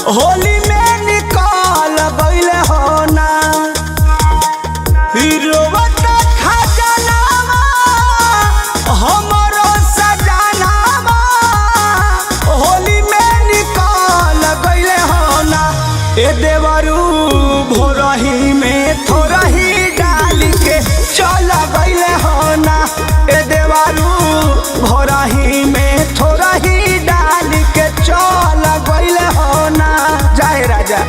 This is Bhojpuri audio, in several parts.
होली में निकाल गइले हो ना रोवत खजनावा हमरो सजनावा होली में निकाल गइले हो ना ए देवरू भोरही में थोरही डाल के चल गइले हो ना ए देवरू भोरही में थोरही डाल के चल गइले हो ना जय राजा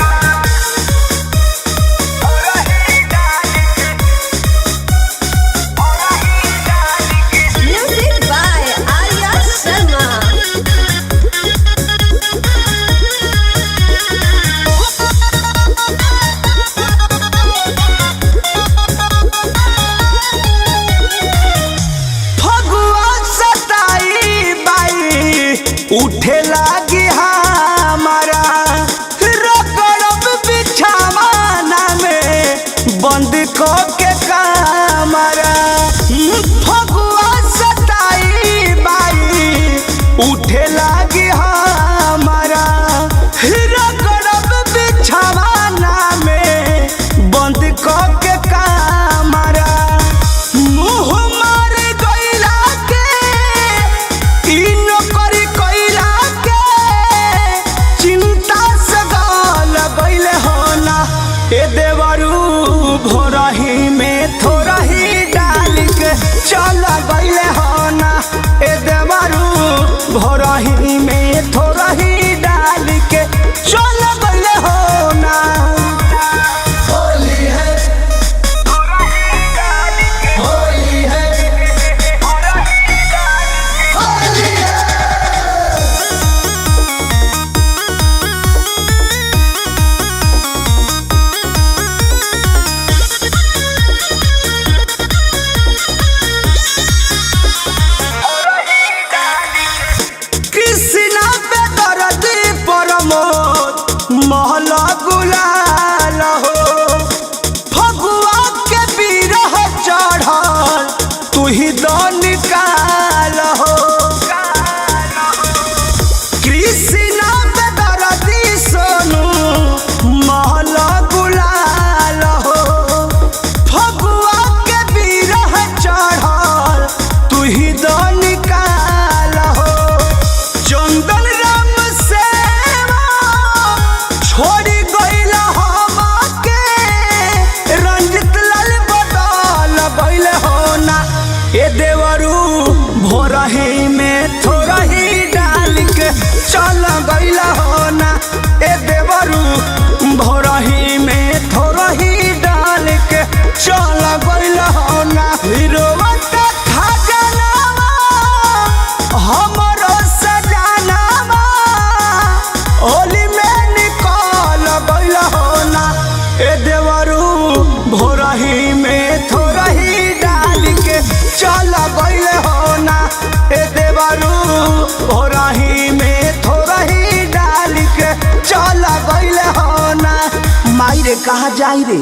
उठे लागी हमारा रगड़ब बिछावाना में बंद को के कमरा फगुआ सताई बाई उठे लागी हमारा रगड़ब बिछावाना में बंद को के कमरा मुँह मार गइला के इन करी ए देवरू भोरही में थोरही डाल के चल गइले हो ना ए देवरू भोरही में थोरही डाल के चल गइले हो ना होली है होली है होली है महला गुलाल हो फगुआ के बिरह चढ़ल तू ही दो निकाल हो कृष्णा पे दर्दी सोनू महला गुलाल हो फगुआ के बिरह चढ़ल तू ही दो निकाल हो चंदन राम से छोड़ी गइला हमके रंजित लाल बदल गइले हो ना ए देवरू भोरही में थोरही डाल के चल गइला हो ना ए देवरू भोरही में थोरही डाल के चल गइला हो ना रोवत खजनावा हमरो सजनावा होली में निकाल गइला हो ना ए देवरू भोरही में थोरही डाल के चल गइले हो ना ए देवरू भोरही में थोरही डाल के चल गइले हो ना माई रे कहाँ जाई रे।